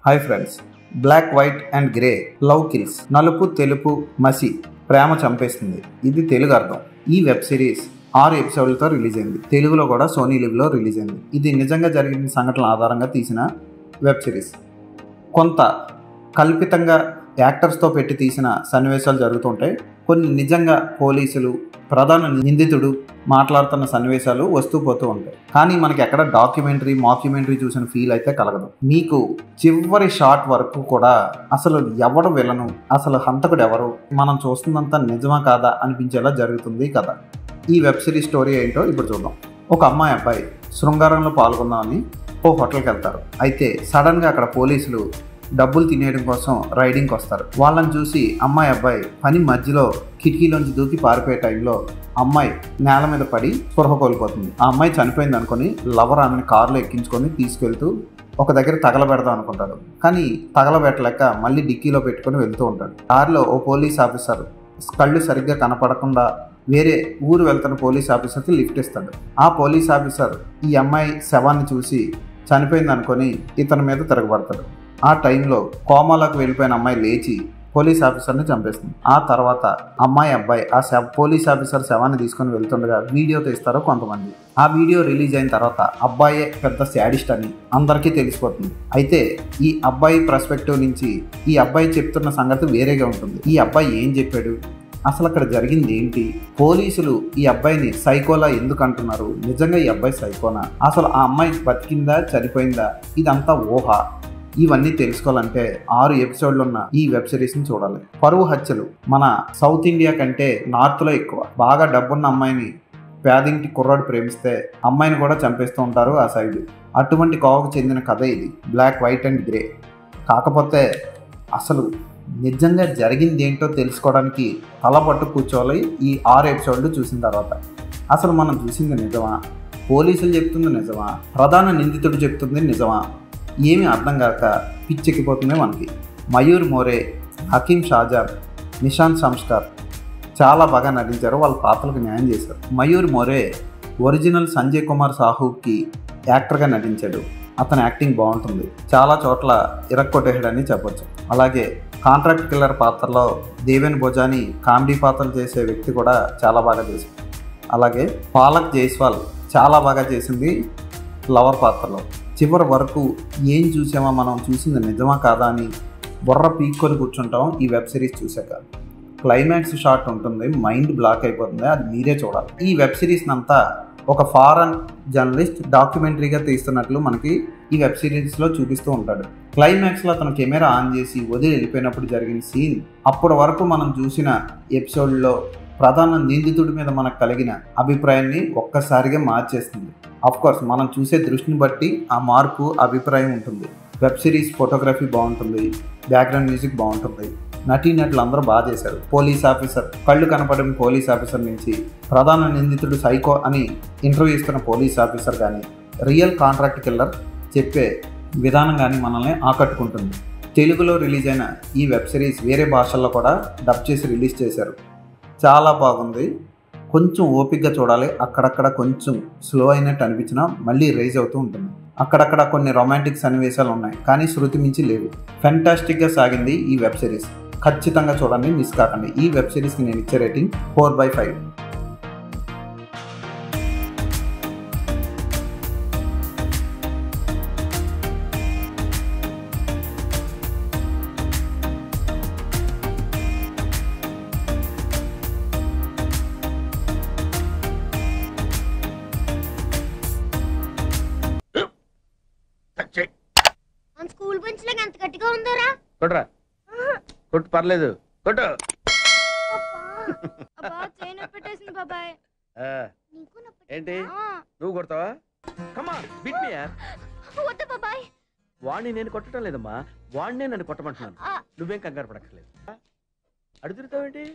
Hi friends, black white and grey love kills, నలుపు తెలుపు మసి ప్రేమ చంపేస్తుంది. ఇది తెలుగు అర్థం. ఈ వెబ్ సిరీస్ 6 ఎపిసోడ్లతో రిలీజ్ అయింది. తెలుగులో కూడా సోనీ లివ్లో రిలీజ్ అయింది. ఇది నిజంగా జరిగిన సంఘటనల ఆధారంగా తీసిన వెబ్ సిరీస్. కొంత కల్పితంగా యాక్టర్స్తో పెట్టి తీసిన సన్నివేశాలు జరుగుతుంటాయి. కొన్ని నిజంగా పోలీసులు, ప్రధాన నిందితుడు మాట్లాడుతున్న సన్నివేశాలు వస్తూ పోతూ ఉంటాయి. కానీ మనకి ఎక్కడ మాక్యుమెంటరీ చూసిన ఫీల్ అయితే కలగదు. మీకు చివరి షాట్ వరకు కూడా అసలు ఎవడు విలను, అసలు హంతకుడు ఎవరు, మనం చూస్తున్నంత నిజమా కాదా అనిపించేలా జరుగుతుంది కదా. ఈ వెబ్ సిరీస్ స్టోరీ ఏంటో ఇప్పుడు చూద్దాం. ఒక అబ్బాయి శృంగారంలో పాల్గొందామని ఓ హోటల్కి వెళ్తారు. అయితే సడన్గా అక్కడ పోలీసులు డబ్బులు తినేయడం కోసం రైడింగ్కి వస్తారు. వాళ్ళని చూసి అబ్బాయి పని మధ్యలో కిటికీలోంచి దూకి పారిపోయే టైంలో అమ్మాయి నేల మీద పడి స్పృహ కోల్పోతుంది. ఆ అమ్మాయి చనిపోయింది అనుకుని లవర్ ఆమెను కారులో ఎక్కించుకొని తీసుకెళ్తూ ఒక దగ్గర తగలబెడదాం అనుకుంటాడు. కానీ తగలబెట్టలేక మళ్ళీ డిక్కీలో పెట్టుకొని వెళ్తూ ఉంటాడు. కారులో ఓ పోలీస్ ఆఫీసర్ కళ్ళు సరిగ్గా కనపడకుండా వేరే ఊరు వెళ్తున్న పోలీస్ ఆఫీసర్కి లిఫ్ట్ ఇస్తాడు. ఆ పోలీస్ ఆఫీసర్ ఈ అమ్మాయి శవాన్ని చూసి చనిపోయింది అనుకొని ఇతని మీద తిరగబడతాడు. ఆ టైంలో కోమాలోకి వెళ్ళిపోయిన అమ్మాయి లేచి పోలీస్ ఆఫీసర్ని చంపేస్తుంది. ఆ తర్వాత అబ్బాయి ఆ పోలీస్ ఆఫీసర్ శవాన్ని తీసుకొని వెళ్తుండగా వీడియో తీస్తారో కొంతమంది. ఆ వీడియో రిలీజ్ అయిన తర్వాత అబ్బాయే పెద్ద శాడిస్ట్ అని అందరికీ తెలిసిపోతుంది. అయితే ఈ అబ్బాయి పర్స్పెక్టివ్ నుంచి ఈ అబ్బాయి చెప్తున్న సంగతి వేరేగా ఉంటుంది. ఈ అబ్బాయి ఏం చెప్పాడు, అసలు అక్కడ జరిగింది ఏంటి, పోలీసులు ఈ అబ్బాయిని సైకోలా ఎందుకు అంటున్నారు, నిజంగా ఈ అబ్బాయి సైకోనా, అసలు ఆ అమ్మాయి బతికిందా చనిపోయిందా, ఇదంతా ఊహ, ఇవన్నీ తెలుసుకోవాలంటే 6 ఎపిసోడ్లు ఉన్న ఈ వెబ్ సిరీస్ని చూడాలి. పరువు హత్యలు మన సౌత్ ఇండియా కంటే నార్త్లో ఎక్కువ. బాగా డబ్బున్న అమ్మాయిని పేదింటి కుర్రాడు ప్రేమిస్తే అమ్మాయిని కూడా చంపేస్తూ ఉంటారు ఆ సైడ్. అటువంటి కోవకు చెందిన కథ ఇది, బ్లాక్ వైట్ అండ్ గ్రే. కాకపోతే అసలు నిజంగా జరిగింది ఏంటో తెలుసుకోవడానికి తలపట్టు కూర్చోవాలి ఈ 6 ఎపిసోడ్లు చూసిన తర్వాత. అసలు మనం చూసింది నిజమా, పోలీసులు చెప్తుంది నిజమా, ప్రధాన నిందితుడు చెప్తుంది నిజమా, ఏమీ అర్థం కాక పిచ్చెక్కిపోతుంది మనకి. మయూర్ మోరే, హకీమ్ షాజాద్, నిషాంత్ సంస్కార్ చాలా బాగా నటించారు. వాళ్ళ పాత్రలకు న్యాయం చేశారు. మయూర్ మోరే ఒరిజినల్ సంజయ్ కుమార్ సాహుకి యాక్టర్గా నటించాడు. అతని యాక్టింగ్ బాగుంటుంది, చాలా చోట్ల ఇరక్కొట్టేయడని చెప్పొచ్చు. అలాగే కాంట్రాక్ట్ కిల్లర్ పాత్రలో దేవేన్ భోజాని కామెడీ పాత్రలు చేసే వ్యక్తి కూడా చాలా బాగా చేశాడు. అలాగే పాలక్ జైస్వాల్ చాలా బాగా చేసింది లవర్ పాత్రలో. చివరి వరకు ఏం చూసామో, మనం చూసింది నిజమా కాదా అని బుర్ర పీక్కొని కూర్చుంటాం ఈ వెబ్ సిరీస్ చూసాక. క్లైమాక్స్ షాట్ ఉంటుంది, మైండ్ బ్లాక్ అయిపోతుంది, అది మీరే చూడాలి. ఈ వెబ్ సిరీస్ని అంతా ఒక ఫారెన్ జర్నలిస్ట్ డాక్యుమెంటరీగా తీస్తున్నట్లు మనకి ఈ వెబ్ సిరీస్లో చూపిస్తూ ఉంటాడు. క్లైమాక్స్లో అతను కెమెరా ఆన్ చేసి వదిలి వెళ్ళిపోయినప్పుడు జరిగిన సీన్ అప్పటి వరకు మనం చూసిన ఎపిసోడ్లో ప్రధాన నిందితుడి మీద మనకు కలిగిన అభిప్రాయాన్ని ఒక్కసారిగా మార్చేస్తుంది. కోర్స్ మనం చూసే దృష్టిని బట్టి ఆ మార్పు అభిప్రాయం ఉంటుంది. వెబ్ సిరీస్ ఫోటోగ్రఫీ బాగుంటుంది, బ్యాక్గ్రౌండ్ మ్యూజిక్ బాగుంటుంది, నటీనటులు అందరూ బాగా చేశారు. పోలీస్ ఆఫీసర్, కళ్ళు కనపడిన పోలీస్ ఆఫీసర్ నుంచి ప్రధాన నిందితుడు సైకో అని ఇంటర్వ్యూ ఇస్తున్న పోలీస్ ఆఫీసర్ కానీ, రియల్ కాంట్రాక్ట్ కిల్లర్ చెప్పే విధానం కానీ మనల్ని ఆకట్టుకుంటుంది. తెలుగులో రిలీజ్ అయిన ఈ వెబ్ సిరీస్ వేరే భాషల్లో కూడా డబ్ చేసి రిలీజ్ చేశారు. చాలా బాగుంది. కొంచెం ఓపికగా చూడాలి. అక్కడక్కడ కొంచెం స్లో అయినట్టు అనిపించినా మళ్ళీ రైజ్ అవుతూ ఉంటుంది. అక్కడక్కడ కొన్ని రొమాంటిక్ సన్నివేశాలు ఉన్నాయి, కానీ శృతి మించి లేవు. ఫెంటాస్టిక్గా సాగింది ఈ వెబ్ సిరీస్. ఖచ్చితంగా చూడండి, మిస్ కాకండి. ఈ వెబ్ సిరీస్కి నేను ఇచ్చే రేటింగ్ 4/5. స్కూల్ బెంచ్ లాగా ఎంత గట్టిగా ఉందోరా. కొట్రా, కొట్టు, పర్లేదు, కొట్టు. పెట్టేసింది బాబాయ్. ఏంటి నువ్వు కొడతావా? కమా బిట్ మీ యార్. వద్దు బాబాయ్. వాడిని నేను కొట్టడం లేదమ్మా, వాడినే నన్ను కొట్టమంటున్నాను. నువ్వేం కంగారు పడక్కర్లేదు. అడు తిరుగుతావేంటి?